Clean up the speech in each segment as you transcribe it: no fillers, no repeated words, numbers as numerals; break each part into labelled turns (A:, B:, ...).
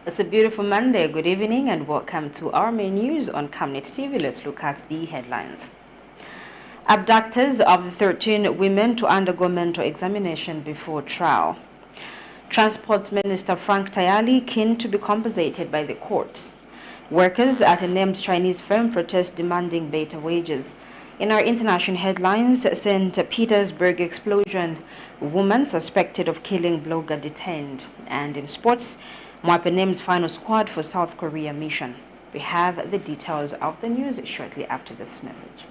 A: It's a beautiful Monday. Good evening and welcome to our main news on Camnet TV. Let's look at the headlines. Abductors of the 13 women to undergo mental examination before trial. Transport Minister Frank TAYALI keen to be compensated by the courts. Workers at a named Chinese firm protest demanding better wages. In our international headlines, St. Petersburg explosion, woman suspected of killing blogger detained. And in sports, MWAPE names final squad for South Korea mission. We have the details of the news shortly after this message.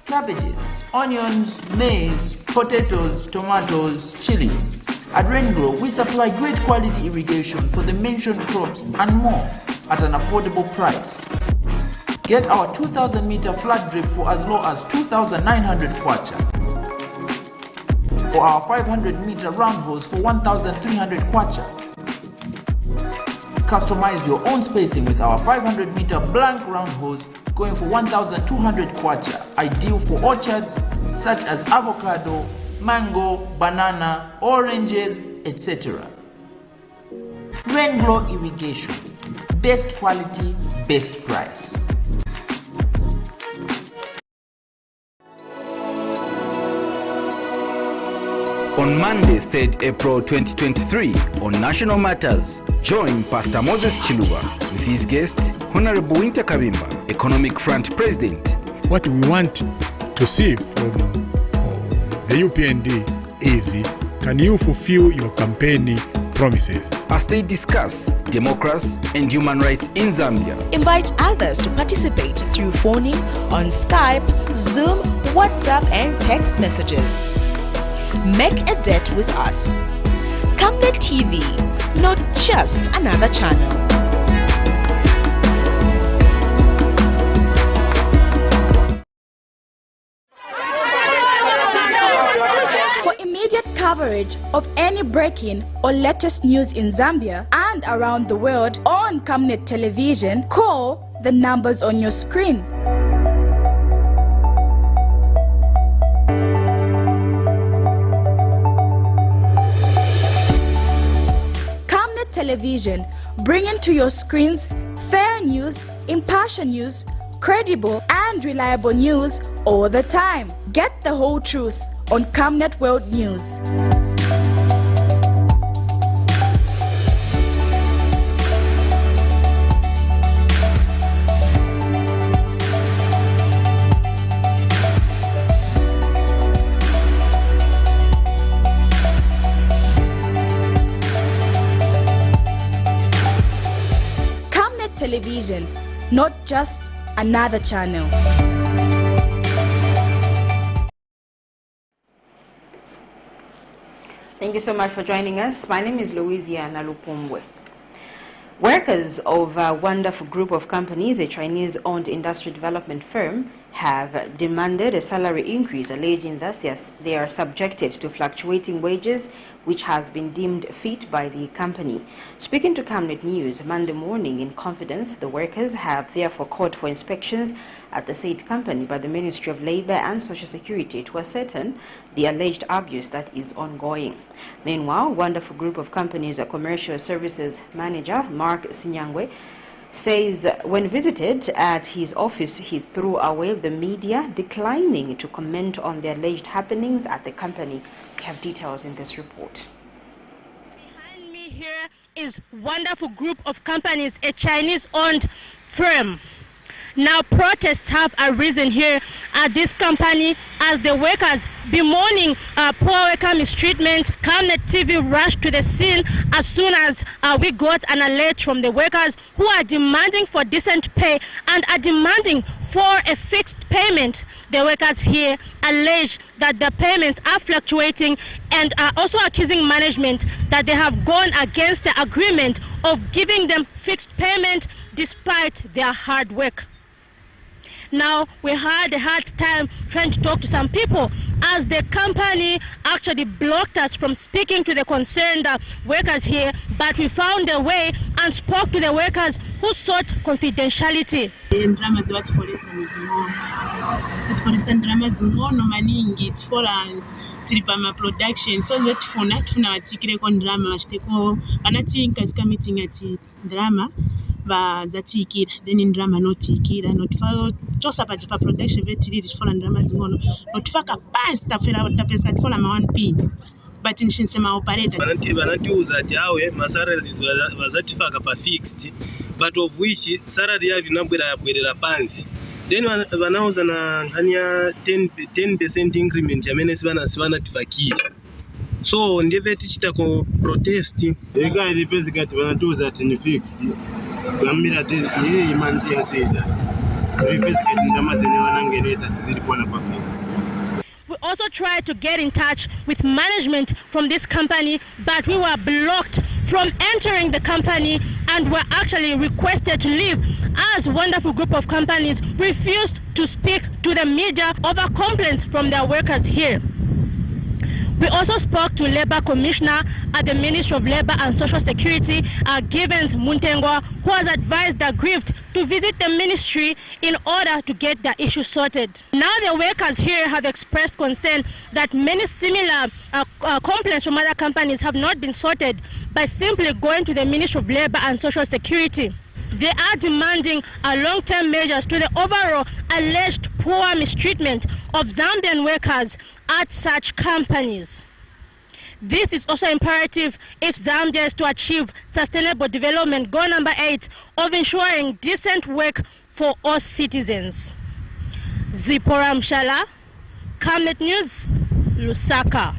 B: Cabbages, onions, maize, potatoes, tomatoes, chilies. At Rainglow, we supply great quality irrigation for the mentioned crops and more at an affordable price. Get our 2,000 meter flat drip for as low as 2,900 kwacha. Or our 500 meter round hose for 1,300 kwacha. Customize your own spacing with our 500 meter blank round hose going for 1,200 kwacha, ideal for orchards such as avocado, mango, banana, oranges, etc. Rainglow irrigation, best quality, best price.
C: On Monday, 3rd April 2023, on National Matters, join Pastor Moses Chiluba with his guest, Honorable Winter Kabimba, Economic Front President.
D: What we want to see from the UPND is, can you fulfill your campaign promises?
C: As they discuss democracy and human rights in Zambia.
E: Invite others to participate through phoning on Skype, Zoom, WhatsApp and text messages. Make a date with us. Camnet TV, not just another channel.
F: For immediate coverage of any breaking or latest news in Zambia and around the world on Camnet Television, call the numbers on your screen. Television, bringing to your screens fair news, impartial news, credible and reliable news all the time. Get the whole truth on Camnet World News. Television, not just another channel.
A: Thank you so much for joining us. My name is Louisiana Lupumbwe. Workers of a wonderful group of companies, a Chinese-owned industry development firm, have demanded a salary increase, alleging that they are subjected to fluctuating wages, which has been deemed fit by the company. Speaking to Camnet News Monday morning in confidence, the workers have therefore called for inspections at the said company by the Ministry of Labour and Social Security to ascertain the alleged abuse that is ongoing. Meanwhile, wonderful group of companies, a commercial services manager, Mark Sinyangwe, says when visited at his office, he threw away the media, declining to comment on the alleged happenings at the company. We have details in this report.
G: Behind me here is wonderful group of companies, a Chinese-owned firm. Now protests have arisen here at this company as the workers bemoaning poor worker mistreatment. Camnet TV rushed to the scene as soon as we got an alert from the workers who are demanding for decent pay and are demanding for a fixed payment. The workers here allege that the payments are fluctuating and are also accusing management that they have gone against the agreement of giving them fixed payment despite their hard work. Now, we had a hard time trying to talk to some people as the company actually blocked us from speaking to the concerned workers here, but we found a way and spoke to the workers who sought confidentiality.
H: tiri pa production so that tufuna batikireko drama bashiteko banati nkazika meeting ati drama bazatikira then drama notikira notifa tosa pa production vetiri tifola drama zingono notifaka past tafera tapesa tifola ma 1p but nishinsema operator
I: banati uzati awe masalaries bazatifaka pa fixed but of which salary yavi nabwera yabwerera pansi then banauza na hanya 10% increment yamene sibana tifakira so ndive tichita ko protest
J: ega ili pezi kati banatuza ati ni fixed gamira tezi hii manzi ya zida ili pezi kati ndamazene wanangereza sisilipo na papi.
G: We also tried to get in touch with management from this company, but we were blocked from entering the company and were actually requested to leave as wonderful group of companies refused to speak to the media over complaints from their workers here. We also spoke to Labour Commissioner at the Ministry of Labour and Social Security, Givens Muntengwa, who has advised the aggrieved to visit the ministry in order to get the issue sorted. Now the workers here have expressed concern that many similar complaints from other companies have not been sorted by simply going to the Ministry of Labour and Social Security. They are demanding long-term measures to the overall alleged poor mistreatment of Zambian workers at such companies. This is also imperative if Zambia is to achieve sustainable development goal number 8 of ensuring decent work for all citizens. Zipora Mshala, Camnet News, Lusaka.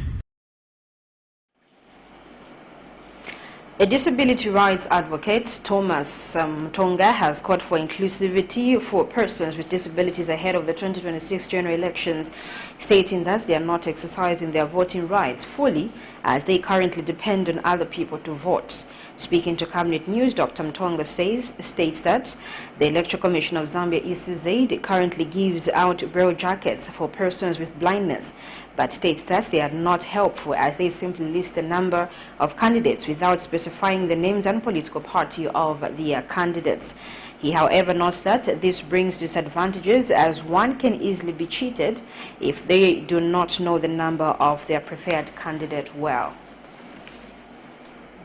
A: A disability rights advocate, Thomas Mtonga, has called for inclusivity for persons with disabilities ahead of the 2026 general elections, stating that they are not exercising their voting rights fully as they currently depend on other people to vote. Speaking to Camnet News, Dr. Mtonga states that the Electoral Commission of Zambia, ECZ, currently gives out braille jackets for persons with blindness, but states that they are not helpful as they simply list the number of candidates without specifying the names and political party of their candidates. He, however, notes that this brings disadvantages as one can easily be cheated if they do not know the number of their preferred candidate well.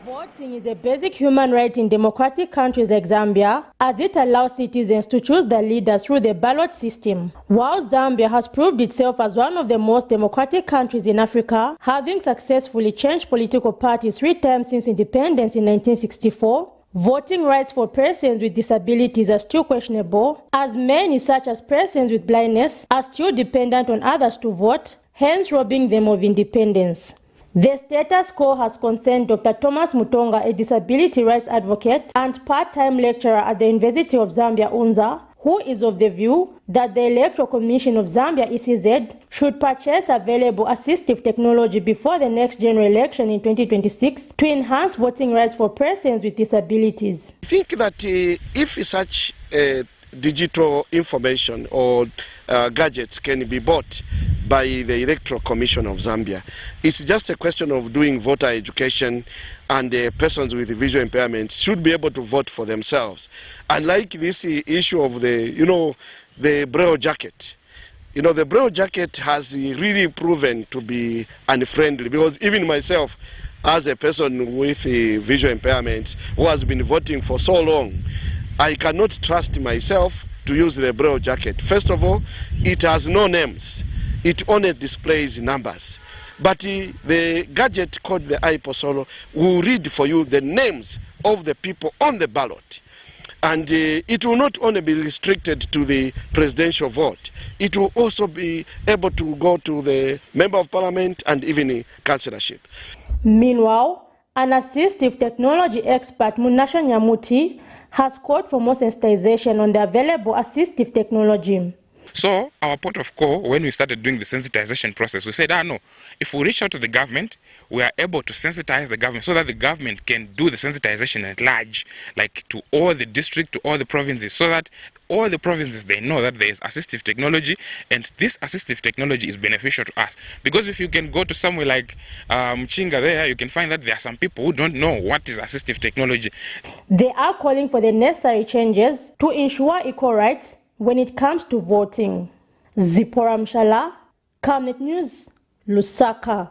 K: Voting is a basic human right in democratic countries like Zambia, as it allows citizens to choose their leaders through the ballot system. While Zambia has proved itself as one of the most democratic countries in Africa, having successfully changed political parties 3 times since independence in 1964, voting rights for persons with disabilities are still questionable, as many such as persons with blindness are still dependent on others to vote, hence robbing them of independence. The status quo has concerned Dr. Thomas Mutonga, a disability rights advocate and part-time lecturer at the University of Zambia, Unza, who is of the view that the Electoral Commission of Zambia, ECZ, should purchase available assistive technology before the next general election in 2026 to enhance voting rights for persons with disabilities.
L: I think that if such digital information or gadgets can be bought by the Electoral Commission of Zambia, it's just a question of doing voter education, and persons with visual impairments should be able to vote for themselves. Unlike this issue of the braille jacket, the braille jacket has really proven to be unfriendly, because even myself, as a person with visual impairments who has been voting for so long, I cannot trust myself to use the braille jacket. First of all, it has no names. It only displays numbers. But the gadget called the iPosolo will read for you the names of the people on the ballot. And it will not only be restricted to the presidential vote, it will also be able to go to the member of parliament and even the councillorship.
K: Meanwhile, an assistive technology expert, Munasha Nyamuti, has called for more sensitization on the available assistive technology.
M: So our port of call, when we started doing the sensitization process, we said, no, if we reach out to the government, we are able to sensitize the government so that the government can do the sensitization at large, like to all the district, to all the provinces, so that all the provinces, they know that there is assistive technology, and this assistive technology is beneficial to us. Because if you can go to somewhere like Mchinga there, you can find that there are some people who don't know what is assistive technology.
K: They are calling for the necessary changes to ensure equal rights when it comes to voting. Zipora Mshala, Camnet News, Lusaka.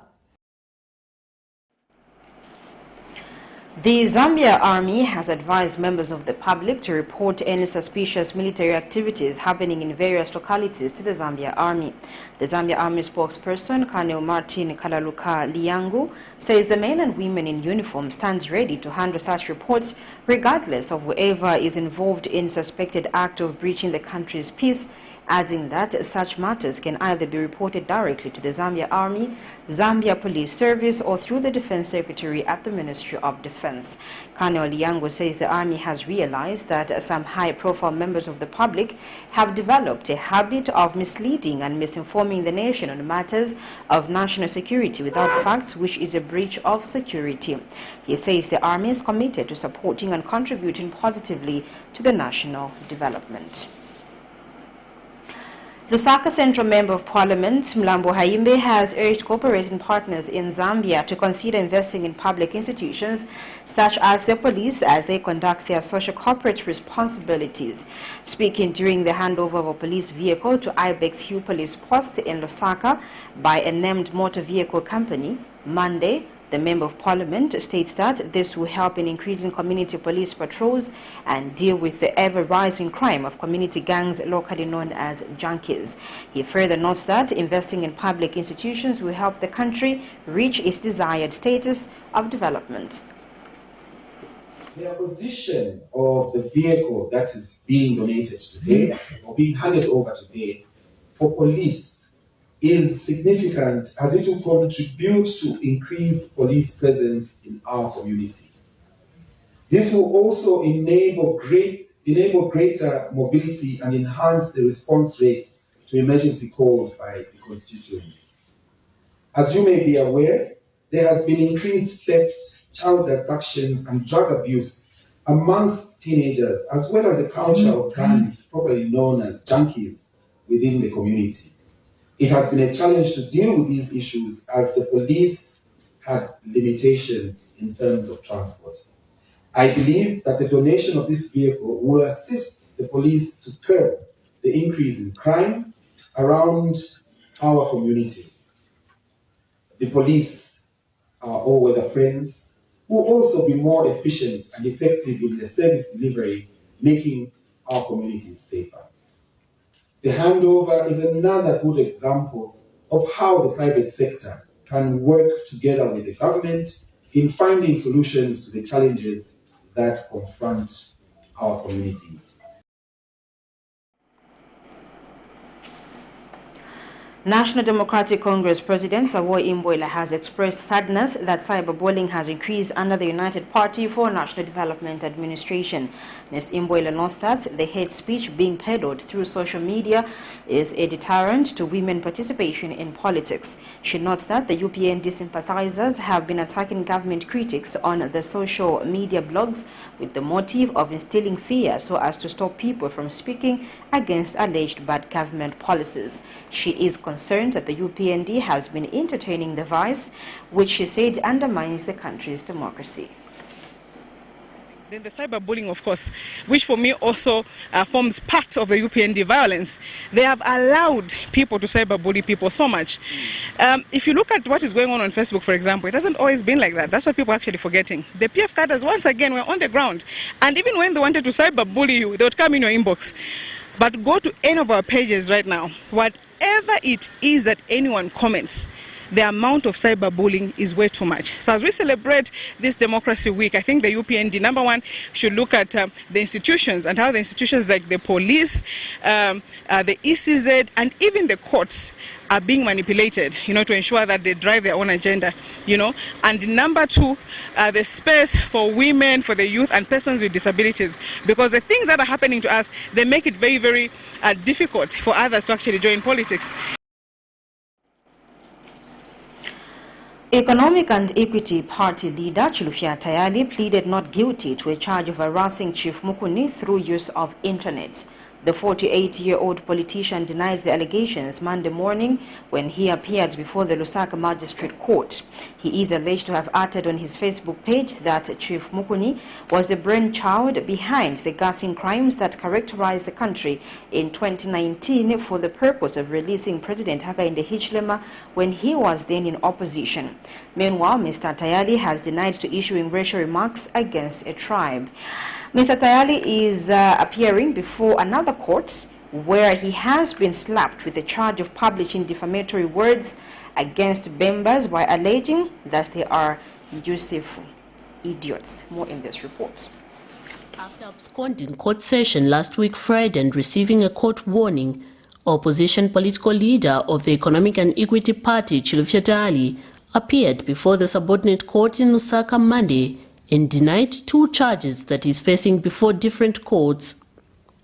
A: The Zambia Army has advised members of the public to report any suspicious military activities happening in various localities to the Zambia Army. The Zambia Army spokesperson, Colonel Martin Kalaluka Liangu, says the men and women in uniform stand ready to handle such reports regardless of whoever is involved in suspected act of breaching the country's peace, adding that such matters can either be reported directly to the Zambia Army, Zambia Police Service, or through the Defense Secretary at the Ministry of Defense. Colonel Liango says the Army has realized that some high-profile members of the public have developed a habit of misleading and misinforming the nation on matters of national security without facts, which is a breach of security. He says the Army is committed to supporting and contributing positively to the national development. Lusaka Central Member of Parliament, Mlambo Haimbe, has urged cooperating partners in Zambia to consider investing in public institutions such as the police as they conduct their social corporate responsibilities. Speaking during the handover of a police vehicle to Ibex Hill Police Post in Lusaka by a named motor vehicle company, Monday, the Member of Parliament states that this will help in increasing community police patrols and deal with the ever-rising crime of community gangs locally known as junkies. He further notes that investing in public institutions will help the country reach its desired status of development.
N: The acquisition of the vehicle that is being donated today or being handed over today for police is significant as it will contribute to increased police presence in our community. This will also enable greater mobility and enhance the response rates to emergency calls by the constituents. As you may be aware, there has been increased theft, child abductions, and drug abuse amongst teenagers, as well as a culture of gangs, properly known as junkies, within the community. It has been a challenge to deal with these issues as the police had limitations in terms of transport. I believe that the donation of this vehicle will assist the police to curb the increase in crime around our communities. The police are all-weather friends who will also be more efficient and effective in their service delivery, making our communities safer. The handover is another good example of how the private sector can work together with the government in finding solutions to the challenges that confront our communities.
A: National Democratic Congress President Sawoi Imboila has expressed sadness that cyberbullying has increased under the United Party for National Development Administration. Ms. Imboila notes that the hate speech being peddled through social media is a deterrent to women participation in politics. She notes that the UPND sympathizers have been attacking government critics on the social media blogs with the motive of instilling fear so as to stop people from speaking against alleged bad government policies. She is concerned that the UPND has been entertaining the vice, which she said undermines the country's democracy.
O: Then the cyberbullying, of course, which for me also forms part of the UPND violence. They have allowed people to cyberbully people so much. If you look at what is going on Facebook, for example, it hasn't always been like that. That's what people are actually forgetting. The PF cadres, once again, were on the ground. And even when they wanted to cyberbully you, they would come in your inbox. But go to any of our pages right now. Whatever it is that anyone comments, the amount of cyberbullying is way too much. So as we celebrate this Democracy Week, I think the UPND, number one, should look at the institutions and how the institutions like the police, the ECZ, and even the courts are being manipulated, to ensure that they drive their own agenda, And number two, the space for women, for the youth, and persons with disabilities. Because the things that are happening to us, they make it very, very difficult for others to actually join politics.
A: Economic and Equity Party leader Chilufya Tayali pleaded not guilty to a charge of harassing Chief Mukuni through use of internet. The 48-year-old politician denies the allegations Monday morning when he appeared before the Lusaka Magistrate Court. He is alleged to have uttered on his Facebook page that Chief Mukuni was the brainchild behind the gassing crimes that characterized the country in 2019 for the purpose of releasing President Hakainde Hichilema when he was then in opposition. Meanwhile, Mr. Tayali has denied to issuing racial remarks against a tribe. Mr. Tayali is appearing before another court where he has been slapped with the charge of publishing defamatory words against Bembas by alleging that they are Yusuf idiots. More in this report.
P: After absconding court session last week Friday and receiving a court warning, opposition political leader of the Economic and Equity Party, Chilufya Tayali, appeared before the subordinate court in Lusaka Monday and denied 2 charges that he is facing before different courts.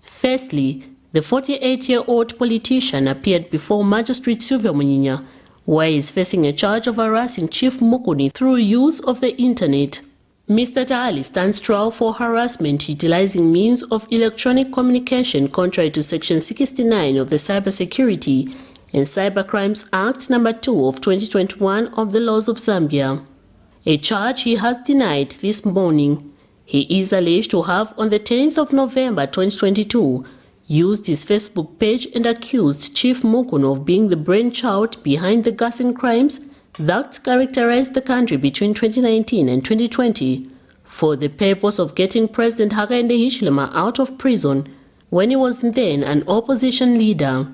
P: Firstly, the 48-year-old politician appeared before Magistrate Sylvia Munyinya, where he is facing a charge of harassing Chief Mukuni through use of the internet. Mr. Tayali stands trial for harassment utilizing means of electronic communication contrary to Section 69 of the Cybersecurity and Cybercrimes Act No. 2 of 2021 of the laws of Zambia. A charge he has denied this morning. He is alleged to have, on the 10th of November 2022, used his Facebook page and accused Chief Mukuni of being the brainchild behind the gassing crimes that characterized the country between 2019 and 2020 for the purpose of getting President Hakainde Hichilema out of prison when he was then an opposition leader.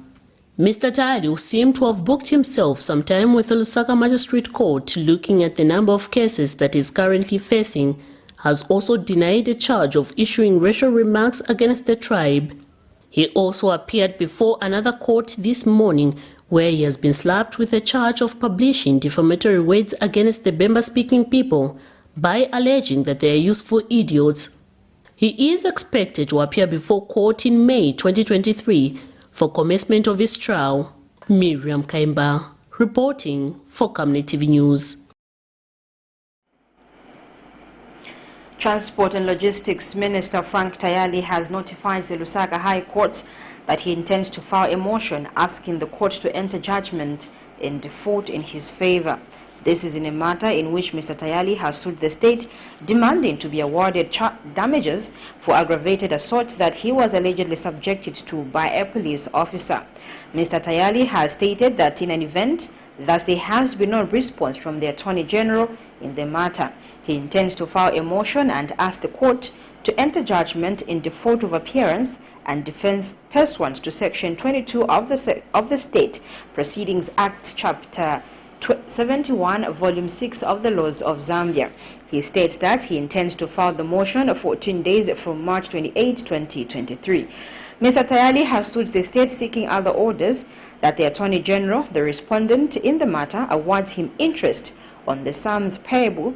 P: Mr. Tayali seemed to have booked himself some time with the Lusaka Magistrate Court looking at the number of cases that he is currently facing, has also denied a charge of issuing racial remarks against the tribe. He also appeared before another court this morning where he has been slapped with a charge of publishing defamatory words against the Bemba-speaking people by alleging that they are useful idiots. He is expected to appear before court in May 2023 for commencement of his trial. Miriam Kaimba, reporting for Camnet TV News.
A: Transport and Logistics Minister Frank Tayali has notified the Lusaka High Court that he intends to file a motion asking the court to enter judgment in default in his favor. This is in a matter in which Mr. Tayali has sued the state, demanding to be awarded damages for aggravated assault that he was allegedly subjected to by a police officer. Mr. Tayali has stated that in an event that there has been no response from the Attorney General in the matter, he intends to file a motion and ask the court to enter judgment in default of appearance and defense pursuant to Section 22 of the State Proceedings Act, Chapter 71, Volume 6 of the laws of Zambia. He states that he intends to file the motion 14 days from March 28, 2023. Mr. Tayali has sued the state seeking other orders that the Attorney General, the respondent in the matter, awards him interest on the sums payable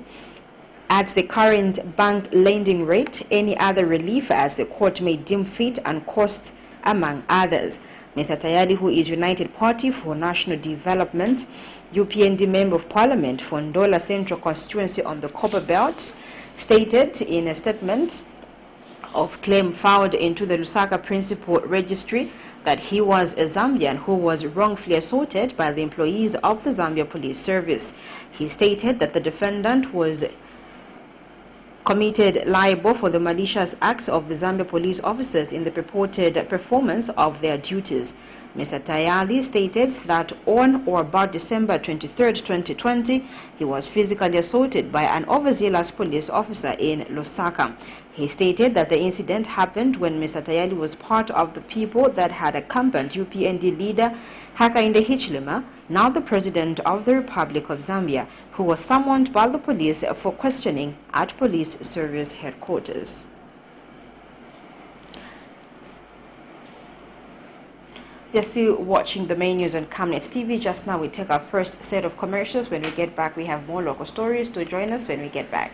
A: at the current bank lending rate, any other relief as the court may deem fit, and costs, among others. Mr. Tayali, who is United Party for National Development, UPND Member of Parliament for Ndola Central Constituency on the Copper Belt, stated in a statement of claim filed into the Lusaka Principal Registry that he was a Zambian who was wrongfully assaulted by the employees of the Zambia Police Service. He stated that the defendant was committed liable for the malicious acts of the Zambia police officers in the purported performance of their duties. Mr. Tayali stated that on or about December 23, 2020, he was physically assaulted by an overzealous police officer in Lusaka. He stated that the incident happened when Mr. Tayali was part of the people that had accompanied UPND leader Hakainde Hichilema, now the President of the Republic of Zambia, who was summoned by the police for questioning at Police Service Headquarters. You're still watching the main news on Camnet TV. Just now we take our first set of commercials. When we get back, we have more local stories. To join us when we get back.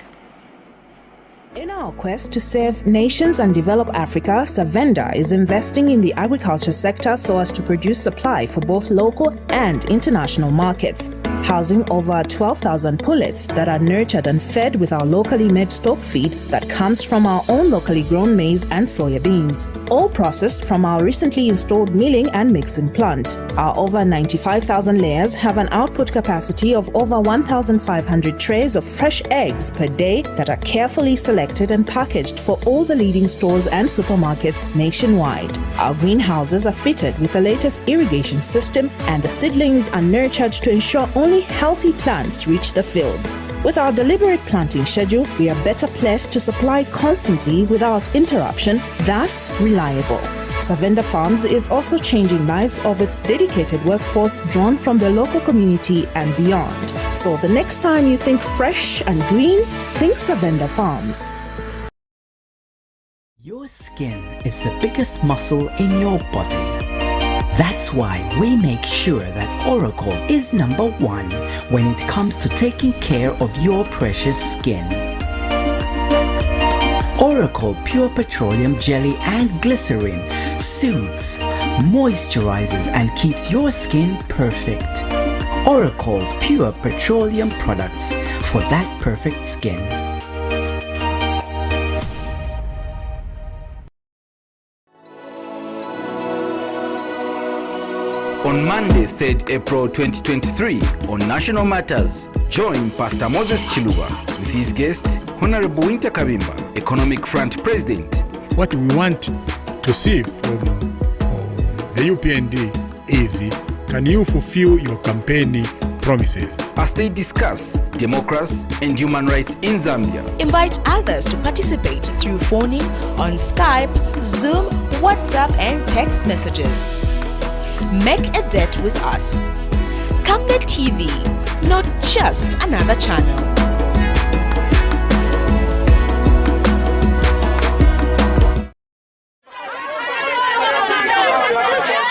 Q: In our quest to save nations and develop Africa, Savenda is investing in the agriculture sector so as to produce supply for both local and international markets, housing over 12,000 pullets that are nurtured and fed with our locally made stock feed that comes from our own locally grown maize and soya beans. all processed from our recently installed milling and mixing plant. Our over 95,000 layers have an output capacity of over 1,500 trays of fresh eggs per day that are carefully selected and packaged for all the leading stores and supermarkets nationwide. Our greenhouses are fitted with the latest irrigation system, and the seedlings are nurtured to ensure only healthy plants reach the fields. With our deliberate planting schedule, we are better placed to supply constantly without interruption, thus reliable. Savenda Farms is also changing lives of its dedicated workforce drawn from the local community and beyond. So the next time you think fresh and green, think Savenda Farms.
R: Your skin is the biggest muscle in your body. That's why we make sure that Oracle is #1 when it comes to taking care of your precious skin. Oracle Pure Petroleum Jelly and Glycerin soothes, moisturizes and keeps your skin perfect. Oracle Pure Petroleum products for that perfect skin.
C: On Monday, 3rd April 2023, on National Matters, join Pastor Moses Chiluba with his guest, Honorable Winter Kabimba, Economic Front President.
D: What we want to see from the UPND is, can you fulfill your campaign promises?
C: As they discuss democracy and human rights in Zambia.
E: Invite others to participate through phoning on Skype, Zoom, WhatsApp and text messages. Make a debt with us. Camnet TV, not just another channel.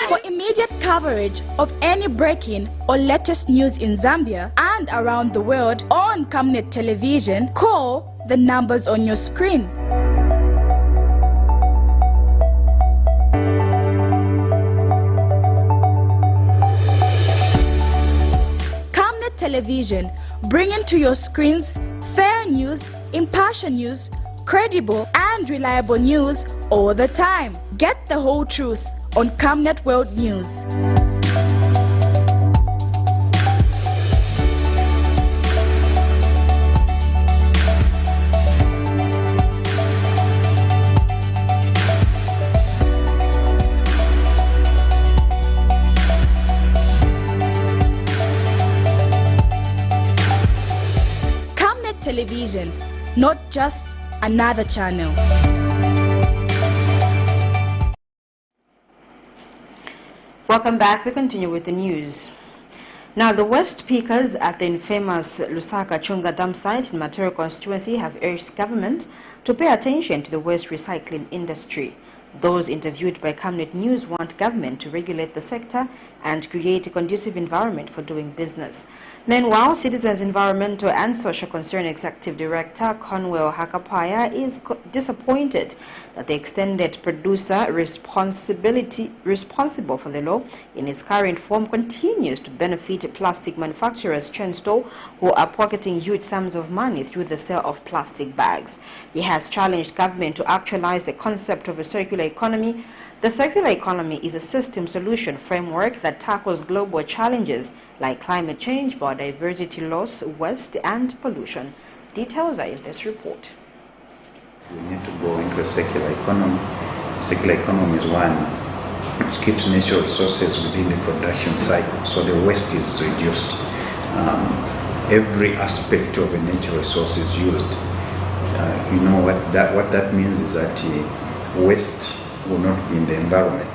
F: For immediate coverage of any breaking or latest news in Zambia and around the world on Camnet Television, call the numbers on your screen. Television, bringing to your screens fair news, impartial news, credible and reliable news all the time. Get the whole truth on Camnet World News. Television, not just another channel.
A: Welcome back. We continue with the news. Now, the waste pickers at the infamous Lusaka Chunga dump site in Matero constituency have urged government to pay attention to the waste recycling industry. Those interviewed by Camnet News want government to regulate the sector and create a conducive environment for doing business. Meanwhile, Citizens Environmental and Social Concern Executive Director Conwell Hakapaya is disappointed that the extended producer responsible for the law in its current form continues to benefit plastic manufacturers chain store who are pocketing huge sums of money through the sale of plastic bags. He has challenged government to actualize the concept of a circular economy. The circular economy is a system solution framework that tackles global challenges like climate change, biodiversity loss, waste, and pollution. Details are in this report.
S: We need to go into a circular economy. Circular economy is one which keeps natural resources within the production cycle, so the waste is reduced. Every aspect of a natural resource is used. You know what that means is that waste will not be in the environment,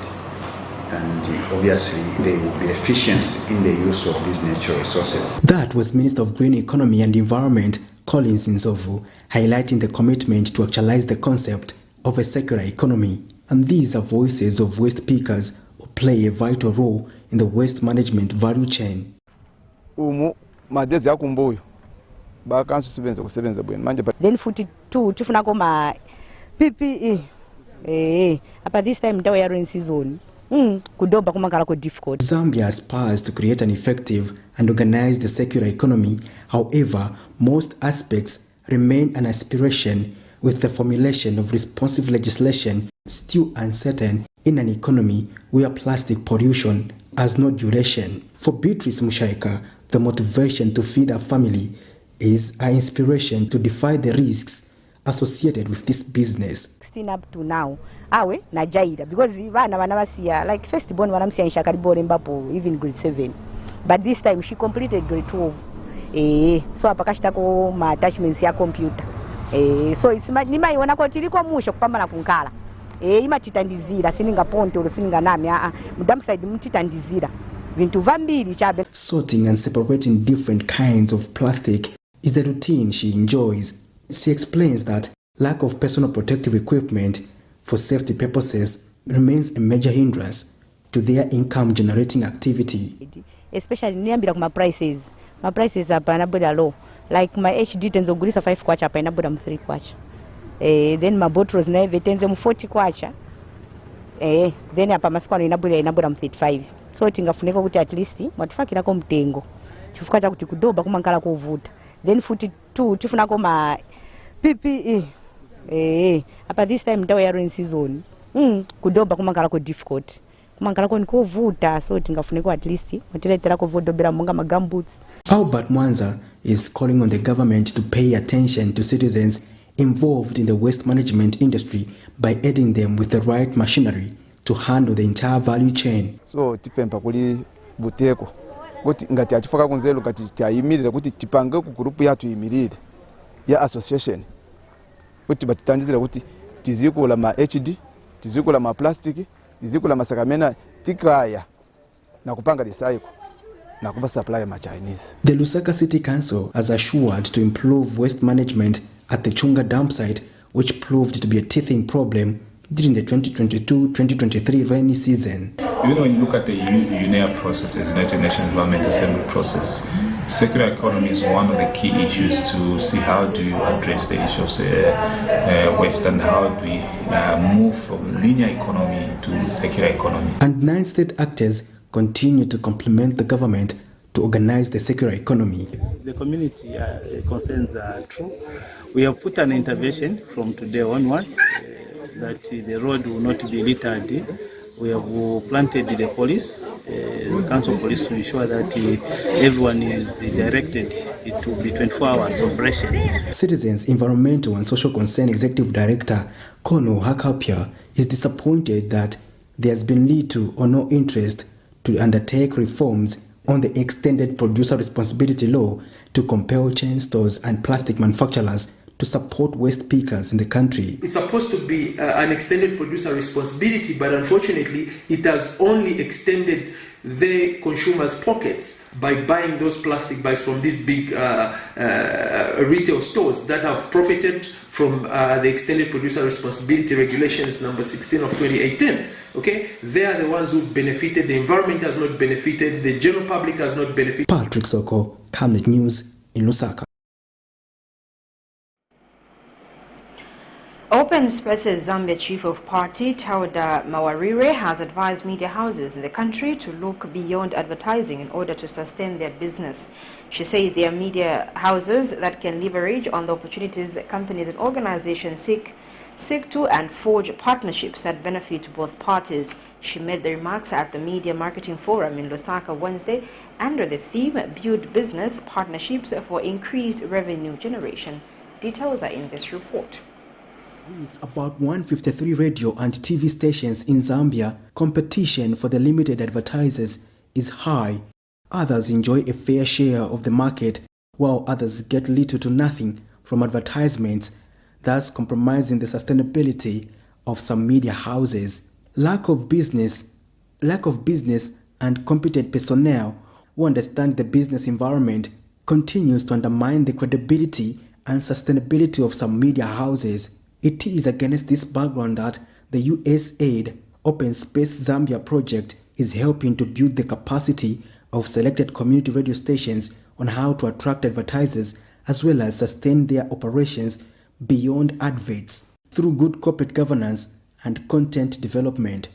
S: and obviously there will be efficiency in the use of these natural resources.
R: That was Minister of Green Economy and Environment Collins Nzovu highlighting the commitment to actualize the concept of a circular economy, and these are voices of waste pickers who play a vital role in the waste management value chain.
T: Then futi tu tufuna koma PPE but this time we are in season.
R: Zambia aspires to create an effective and organized circular economy. However, most aspects remain an aspiration, with the formulation of responsive legislation still uncertain in an economy where plastic pollution has no duration. For Beatrice Mushaika, the motivation to feed her family is an inspiration to defy the risks associated with this business.
T: 16 up to now, awe na jaida because vana vanavasia like first born vanamsia in Shakaribore Mbapo even grade 7, but this time she completed grade 12. So apakashitako ma attachments ya computer. So it's nimaiona kuti liko musho kupambana kunkala. Imatitandizira sininga ponto ro sininga nami mudam side mutitandizira. Vintu vambiri chabe.
R: Sorting and separating different kinds of plastic is a routine she enjoys. She explains that lack of personal protective equipment for safety purposes remains a major hindrance to their income generating activity.
T: Especially niambira kuma prices. My prices are panaboda low. Like my HD tenzo gulisa 5 kwacha panaboda 3 kwacha. Then my bottles na eve tenzo 40 kwacha. Then apa masikwa inaboda 35. So tingafuneka kuti at least matufakira ko mtengo. Chifukacha kuti kudoba kumankala kuvuta. Then 42 tifunako ma PPE. Apa this time ndawo ya rain season. Kudoba kumankala ko difficult. So at least
R: Albert Mwanza is calling on the government to pay attention to citizens involved in the waste management industry by aiding them with the right machinery to handle the entire value chain.
U: So tipempa kuli buteko kuti ngati achifaka kunzelo kati chayimirira kuti tipange ku group yatu yimirira ya association kuti batitandizira kuti tizikula ma HD, tizikula ma plastic, tizikula masakamena tikaya na kupanga recycle na kupa supply ma Chinese.
R: The Lusaka City Council has assured to improve waste management at the Chunga dump site, which proved to be a teething problem during the 2022-2023 rainy season.
V: Even when you look at the UNEA process, United Nations Environment Assembly process, circular economy is one of the key issues to see how do you address the issues of waste and how do we move from linear economy to circular economy.
R: And 9 state actors continue to complement the government to organize the circular economy.
W: The community concerns are true. We have put an intervention from today onwards that the road will not be littered. We have planted the police, the council police, to ensure that everyone is directed. It will be 24 hours operation.
R: Citizens Environmental and Social Concern Executive Director Kono Hakapia is disappointed that there has been little or no interest to undertake reforms on the extended producer responsibility law to compel chain stores and plastic manufacturers to support waste pickers in the country.
X: It's supposed to be an extended producer responsibility, but unfortunately it has only extended the consumers' pockets by buying those plastic bags from these big retail stores that have profited from the extended producer responsibility regulations number 16 of 2018. Okay, they are the ones who benefited. The environment has not benefited. The general public has not benefited.
R: Patrick Soko, Camnet News in Lusaka.
A: Open Spaces Zambia Chief of Party Tauda Mawarire has advised media houses in the country to look beyond advertising in order to sustain their business. She says there are media houses that can leverage on the opportunities companies and organizations seek to and forge partnerships that benefit both parties. She made the remarks at the Media Marketing Forum in Lusaka Wednesday under the theme Build Business Partnerships for Increased Revenue Generation. Details are in this report.
R: With about 153 radio and TV stations in Zambia, competition for the limited advertisers is high. Others enjoy a fair share of the market, while others get little to nothing from advertisements, thus compromising the sustainability of some media houses. Lack of business and competent personnel who understand the business environment continues to undermine the credibility and sustainability of some media houses. It is against this background that the USAID Open Space Zambia project is helping to build the capacity of selected community radio stations on how to attract advertisers as well as sustain their operations beyond adverts through good corporate governance and content development.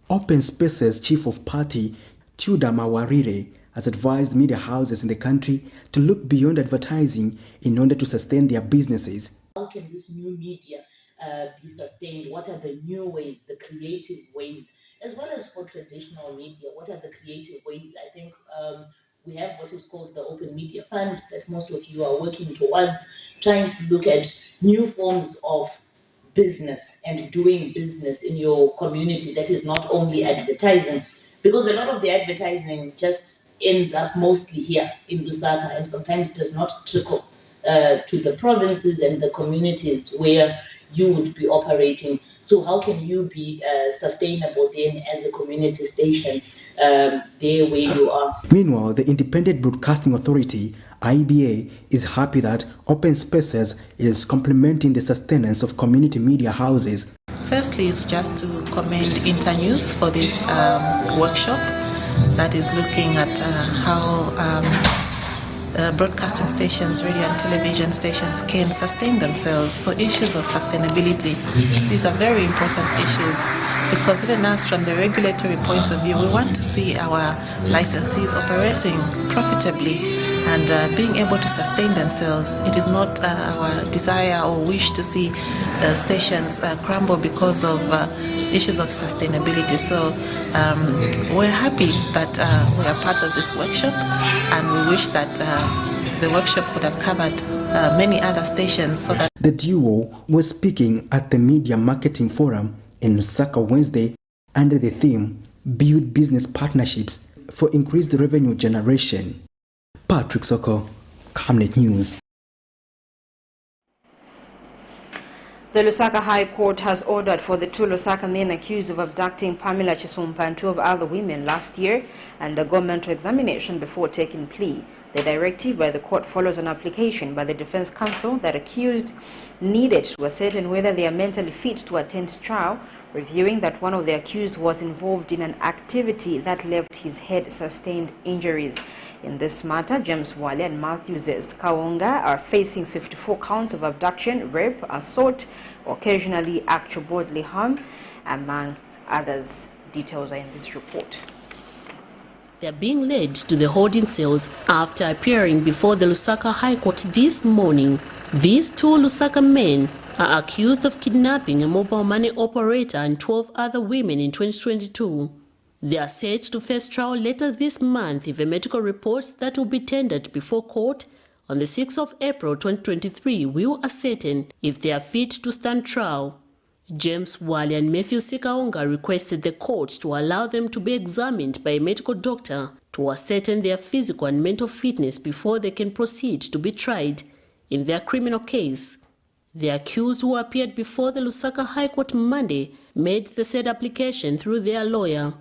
R: Open Spaces Chief of Party Tauda Mawarire has advised media houses in the country to look beyond advertising in order to sustain their businesses.
B: How can this new media be sustained? What are the new ways, the creative ways, as well as for traditional media? What are the creative ways? I think we have what is called the Open Media Fund that most of you are working towards, trying to look at new forms of business and doing business in your community that is not only advertising, because a lot of the advertising just ends up mostly here in Lusaka and sometimes does not trickle to the provinces and the communities where you would be operating. So how can you be sustainable then as a community station there where you are?
R: Meanwhile, the Independent Broadcasting Authority, IBA, is happy that Open Spaces is complementing the sustenance of community media houses.
H: Firstly, it's just to commend Internews for this workshop that is looking at how broadcasting stations, radio and television stations can sustain themselves. So issues of sustainability, these are very important issues, because even us from the regulatory point of view, we want to see our licensees operating profitably and being able to sustain themselves. It is not our desire or wish to see stations crumble because of issues of sustainability. So we're happy that we are part of this workshop, and we wish that the workshop would have covered many other stations so that
R: the duo was speaking at the Media Marketing Forum in Lusaka Wednesday under the theme Build Business Partnerships for Increased Revenue Generation. Patrick Soko, Camnet News.
A: The Lusaka High Court has ordered for the 2 Lusaka men accused of abducting Pamela Chisumpa and 2 other women last year and a governmental examination before taking plea. The directive by the court follows an application by the Defense Counsel that accused needed to ascertain whether they are mentally fit to attend trial, reviewing that one of the accused was involved in an activity that left his head sustained injuries. In this matter, James Wale and Matthew Kaonga are facing 54 counts of abduction, rape, assault, occasionally actual bodily harm, among others. Details are in this report.
P: They are being led to the holding cells after appearing before the Lusaka High Court this morning. These 2 Lusaka men are accused of kidnapping a mobile money operator and 12 other women in 2022. They are set to face trial later this month if a medical report that will be tendered before court on the 6th of April 2023 will ascertain if they are fit to stand trial. James Wale and Matthew Kaonga requested the court to allow them to be examined by a medical doctor to ascertain their physical and mental fitness before they can proceed to be tried in their criminal case. The accused, who appeared before the Lusaka High Court Monday, made the said application through their lawyer.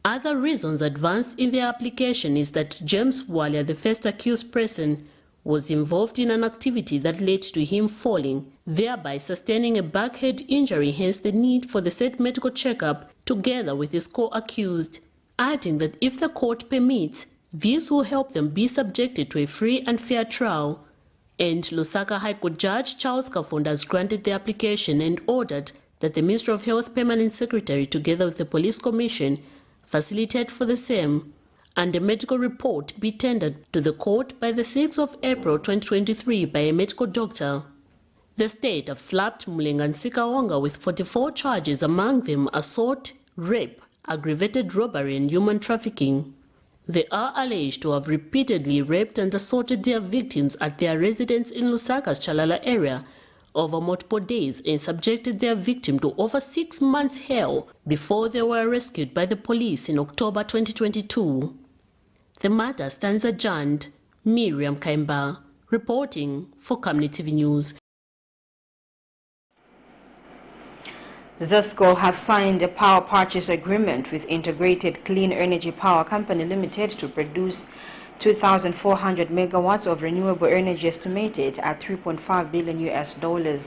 P: Other reasons advanced in their application is that James Wale, the first accused person, was involved in an activity that led to him falling, thereby sustaining a backhead injury, hence the need for the said medical checkup together with his co-accused, adding that if the court permits, this will help them be subjected to a free and fair trial. And Lusaka High Court Judge Charles Kafunda has granted the application and ordered that the Ministry of Health Permanent Secretary, together with the Police Commission, facilitate for the same, and a medical report be tendered to the court by the 6th of April 2023 by a medical doctor. The state have slapped Mulenga and Kaonga with 44 charges, among them assault, rape, aggravated robbery and human trafficking. They are alleged to have repeatedly raped and assaulted their victims at their residence in Lusaka's Chalala area over multiple days and subjected their victim to over 6 months hell before they were rescued by the police in October 2022. The matter stands adjourned. Miriam Kaimba, reporting for Camnet TV News.
A: ZESCO has signed a power purchase agreement with Integrated Clean Energy Power Company Limited to produce 2,400 megawatts of renewable energy, estimated at $3.5 billion.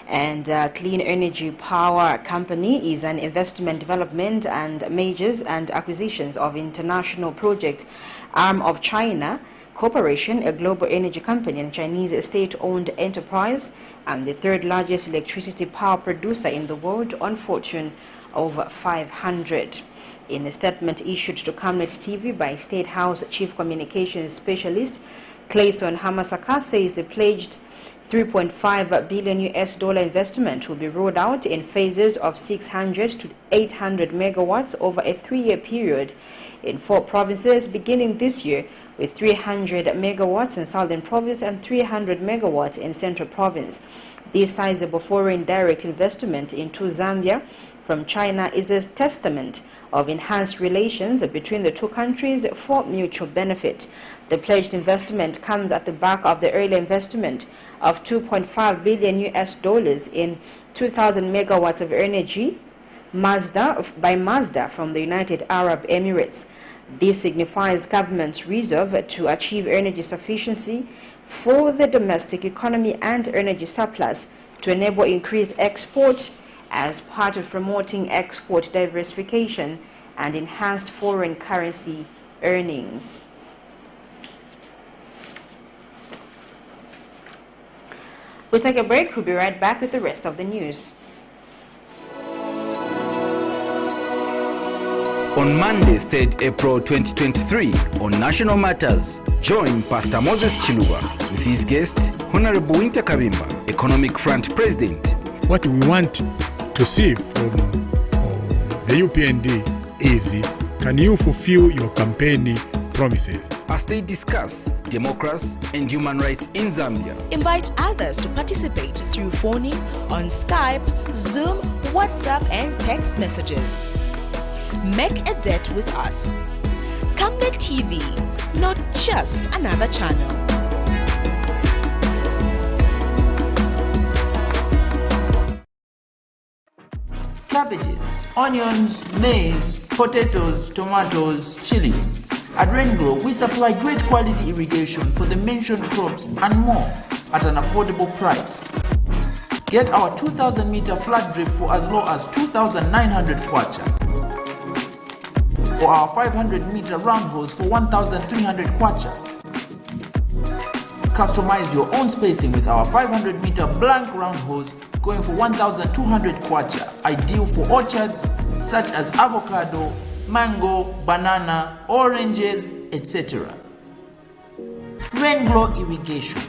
A: And Clean Energy Power Company is an investment development and mergers and acquisitions of international project arm of China Corporation, a global energy company and Chinese state-owned enterprise, and the 3rd largest electricity power producer in the world on Fortune over 500. In a statement issued to Camnet TV by State House Chief Communications Specialist Clayson Hamasaka, says they pledged $3.5 billion investment will be rolled out in phases of 600 to 800 megawatts over a 3-year period in 4 provinces beginning this year, with 300 megawatts in Southern Province and 300 megawatts in Central Province. This sizable foreign direct investment into Zambia from China is a testament of enhanced relations between the two countries for mutual benefit. The pledged investment comes at the back of the earlier investment of $2.5 billion in 2,000 megawatts of energy by Mazda from the United Arab Emirates. This signifies government's resolve to achieve energy sufficiency for the domestic economy and energy surplus to enable increased export as part of promoting export diversification and enhanced foreign currency earnings. We'll take a break. We'll be right back with the rest of the news.
C: On Monday, 3rd April 2023, on National Matters, join Pastor Moses Chiluba with his guest, Honorable Winter Kabimba, Economic Front President.
D: What we want to see from the UPND is, can you fulfill your campaign promises?
C: As they discuss democracy and human rights in Zambia.
E: Invite others to participate through phoning on Skype, Zoom, WhatsApp, and text messages. Make a date with us. Camnet TV, not just another channel.
G: Cabbages, onions, maize, potatoes, tomatoes, chilies. At Rainglow, we supply great quality irrigation for the mentioned crops and more at an affordable price. Get our 2,000 meter flat drip for as low as 2,900 kwacha. Or our 500 meter round hose for 1,300 kwacha. Customize your own spacing with our 500 meter blank round hose going for 1,200 kwacha, ideal for orchards such as avocado, mango, banana, oranges, etc. Rainglow Irrigation,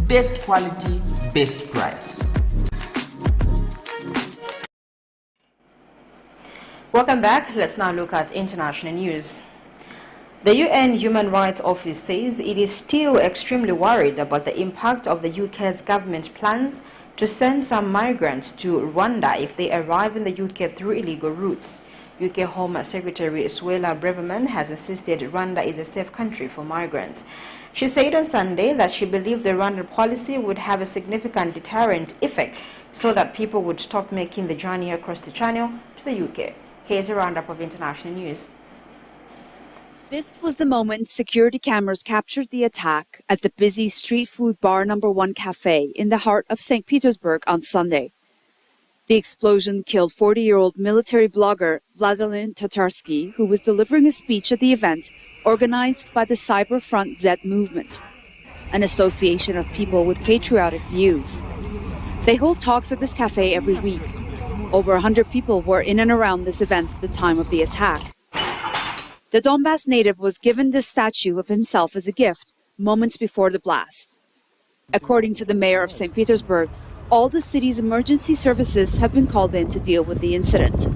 G: best quality, best price.
A: Welcome back. Let's now look at international news. The UN Human Rights Office says it is still extremely worried about the impact of the UK's government plans to send some migrants to Rwanda if they arrive in the UK through illegal routes. UK Home Secretary Suella Braverman has insisted Rwanda is a safe country for migrants. She said on Sunday that she believed the Rwandan policy would have a significant deterrent effect so that people would stop making the journey across the channel to the UK. Here's a roundup of international news.
I: This was the moment security cameras captured the attack at the busy street food bar No. 1 cafe in the heart of St. Petersburg on Sunday. The explosion killed 40-year-old military blogger Vladimir Tatarsky, who was delivering a speech at the event organized by the Cyber Front Z movement, an association of people with patriotic views. They hold talks at this cafe every week. Over 100 people were in and around this event at the time of the attack. The Donbass native was given this statue of himself as a gift moments before the blast. According to the mayor of St. Petersburg, all the city's emergency services have been called in to deal with the incident.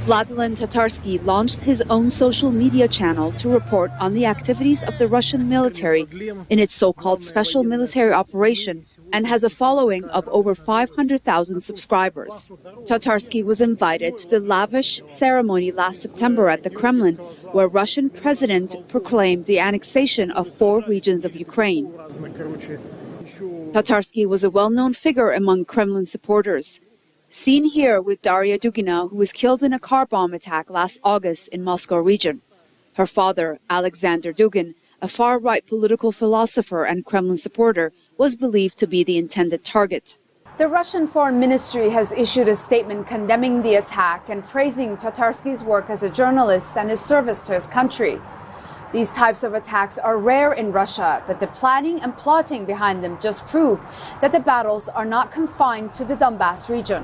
I: Vladimir Tatarsky launched his own social media channel to report on the activities of the Russian military in its so-called special military operation and has a following of over 500,000 subscribers. Tatarsky was invited to the lavish ceremony last September at the Kremlin, where Russian president proclaimed the annexation of 4 regions of Ukraine. Tatarsky was a well-known figure among Kremlin supporters. Seen here with Daria Dugina, who was killed in a car bomb attack last August in Moscow region. Her father, Alexander Dugin, a far-right political philosopher and Kremlin supporter, was believed to be the intended target.
J: The Russian Foreign Ministry has issued a statement condemning the attack and praising Tatarsky's work as a journalist and his service to his country. These types of attacks are rare in Russia, but the planning and plotting behind them just prove that the battles are not confined to the Donbass region.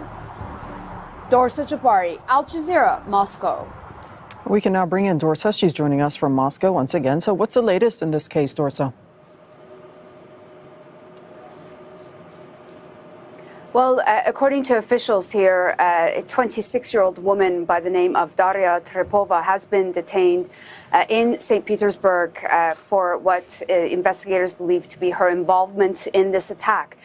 J: Dorsa Jabari, Al Jazeera, Moscow.
L: We can now bring in Dorsa. She's joining us from Moscow once again. So what's the latest in this case, Dorsa?
J: Well, according to officials here, a 26-year-old woman by the name of Daria Trepova has been detained in St. Petersburg for what investigators believe to be her involvement in this attack.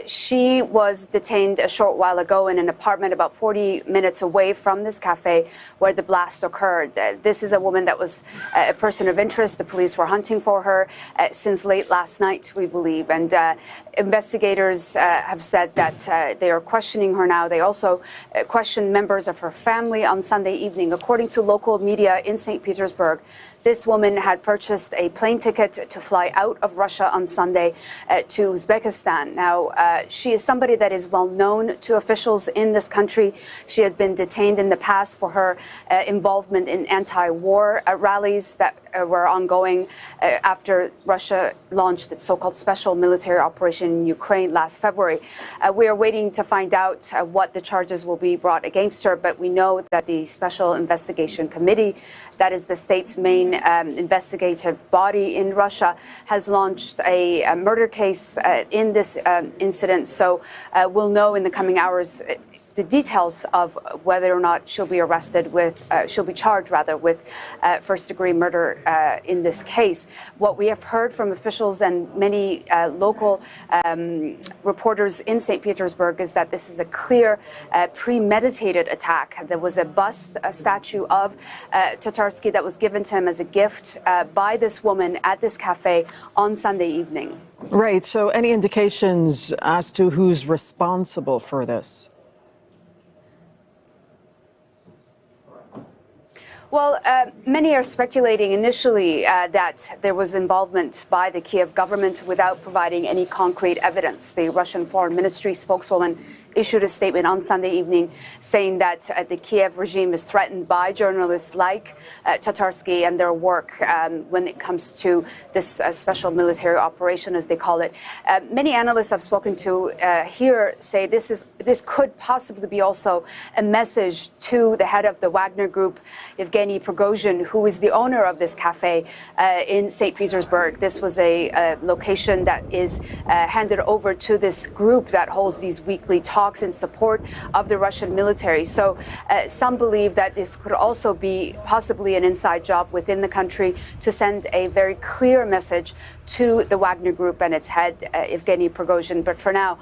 J: She was detained a short while ago in an apartment about 40 minutes away from this cafe where the blast occurred. This is a woman that was a person of interest. The police were hunting for her since late last night, we believe. And investigators have said that they are questioning her now. They also questioned members of her family on Sunday evening. According to local media in St. Petersburg, this woman had purchased a plane ticket to fly out of Russia on Sunday to Uzbekistan. Now, she is somebody that is well known to officials in this country. She had been detained in the past for her involvement in anti-war rallies that were ongoing after Russia launched its so-called special military operation in Ukraine last February. We are waiting to find out what the charges will be brought against her, but we know that the Special Investigation Committee, that is the state's main investigative body in Russia, has launched a murder case in this incident. So we'll know in the coming hours the details of whether or not she'll be arrested with, she'll be charged rather with first-degree murder in this case. What we have heard from officials and many local reporters in St. Petersburg is that this is a clear premeditated attack. There was a bust, a statue of Tatarsky that was given to him as a gift by this woman at this cafe on Sunday evening.
L: Right. So any indications as to who's responsible for this?
J: Well, many are speculating initially that there was involvement by the Kiev government without providing any concrete evidence. The Russian Foreign Ministry spokeswoman issued a statement on Sunday evening saying that the Kiev regime is threatened by journalists like Tatarsky and their work when it comes to this special military operation, as they call it. Many analysts I've spoken to here say this could possibly be also a message to the head of the Wagner Group, Yevgeny Prigozhin, who is the owner of this cafe in St. Petersburg. This was a location that is handed over to this group that holds these weekly talks in support of the Russian military. So some believe that this could also be possibly an inside job within the country to send a very clear message to the Wagner Group and its head, Yevgeny Prigozhin. But for now,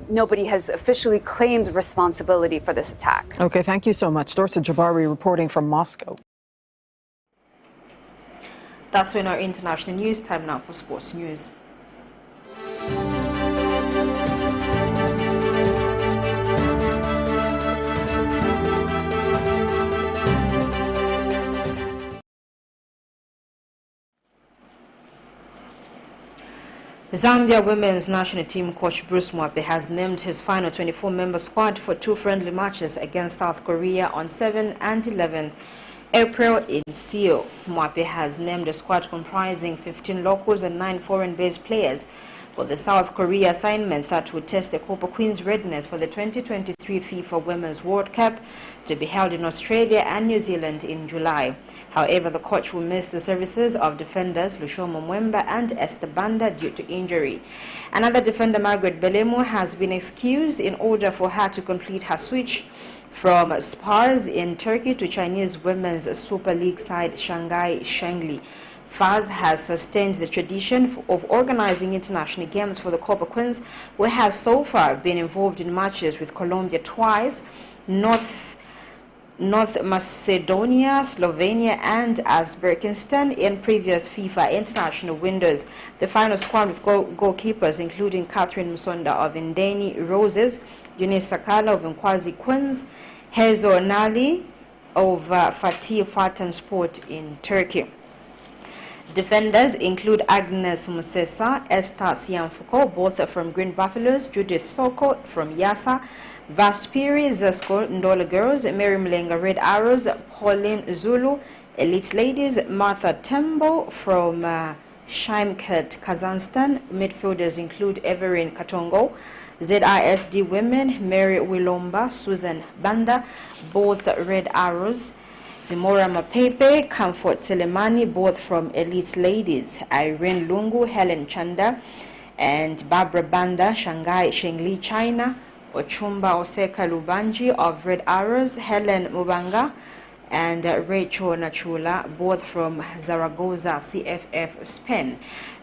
J: nobody has officially claimed responsibility for this attack.
L: Okay, thank you so much. Dorsa Jabari reporting from Moscow.
A: That's in our international news. Time now for sports news. Zambia women's national team coach Bruce MWAPE has named his final 24-member squad for two friendly matches against South Korea on 7 and 11 April in Seoul. MWAPE has named a squad comprising 15 locals and 9 foreign-based players for the South Korea assignments that would test the Copper Queen's readiness for the 2023 FIFA Women's World Cup to be held in Australia and New Zealand in July. However, the coach will miss the services of defenders Lushomo Mwemba and Esther Banda due to injury. Another defender, Margaret Belemu, has been excused in order for her to complete her switch from Spars in Turkey to Chinese Women's Super League side Shanghai Shangli. FAS has sustained the tradition of organizing international games for the Copper Queens, who have so far been involved in matches with Colombia twice, North Macedonia, Slovenia and Uzbekistan in previous FIFA international windows. The final squad with goalkeepers including Catherine Musonda of Indeni Roses, Eunice Sakala of Nkwazi Queens, Hezo Nali of Fatih Fatan Sport in Turkey. Defenders include Agnes Musesa, Esther Siamfuko, both from Green Buffaloes, Judith Soko from Yasa, Vast Piri, Zesko Ndola Girls, Mary Mlenga Red Arrows, Pauline Zulu, Elite Ladies, Martha Tembo from Shaimkhet, Kazakhstan. Midfielders include Everine Katongo, ZISD Women, Mary Wilomba, Susan Banda, both Red Arrows, Zimora Mapepe, Comfort Selemani, both from Elite Ladies, Irene Lungu, Helen Chanda, and Barbara Banda, Shanghai Shengli, China, Ochumba Oseka Lubanji of Red Arrows, Helen Mubanga, and Rachel Nachula, both from Zaragoza, CFF, Spain.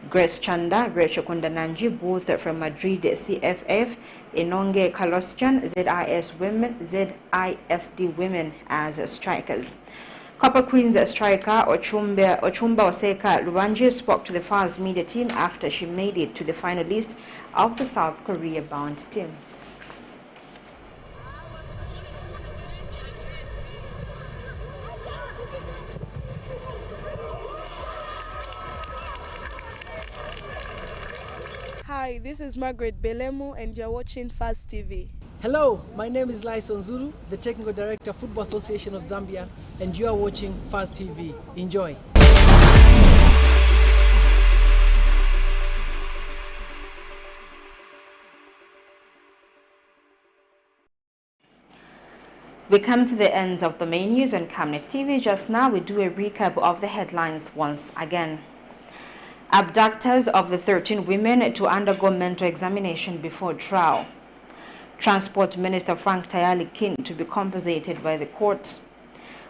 A: Grace Chanda, Rachel Kundananji, both from Madrid, CFF. Inonge Kalosjan, ZISD Women as strikers. Copper Queens striker Ochumba Oseka Lubanji spoke to the FARS media team after she made it to the final list of the South Korea-bound team.
K: Hi, this is Margaret Belemo and you're watching FAST TV.
M: Hello, my name is Lyson Zulu, the Technical Director, Football Association of Zambia, and you are watching FAST TV. Enjoy.
A: We come to the end of the main news on Camnet TV. Just now, we do a recap of the headlines once again. Abductors of the 13 women to undergo mental examination before trial. Transport Minister Frank TAYALI keen to be compensated by the court.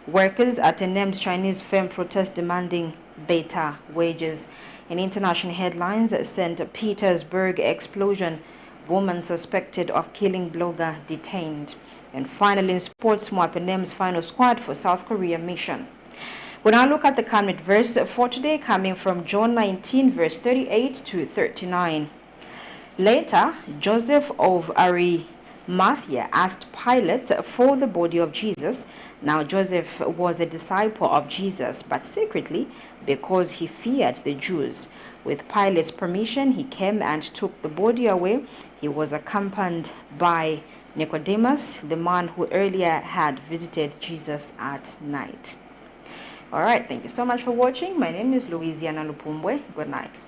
A: Workers at a named Chinese firm protest demanding better wages. In international headlines, St. Petersburg explosion. Woman suspected of killing blogger detained. And finally, in sports, MWAPE names final squad for South Korea mission. We now look at the Camnet verse for today, coming from John 19, verse 38 to 39. Later, Joseph of Arimathea asked Pilate for the body of Jesus. Now, Joseph was a disciple of Jesus, but secretly because he feared the Jews. With Pilate's permission, he came and took the body away. He was accompanied by Nicodemus, the man who earlier had visited Jesus at night. All right, thank you so much for watching. My name is Louisiana Lupumbwe. Good night.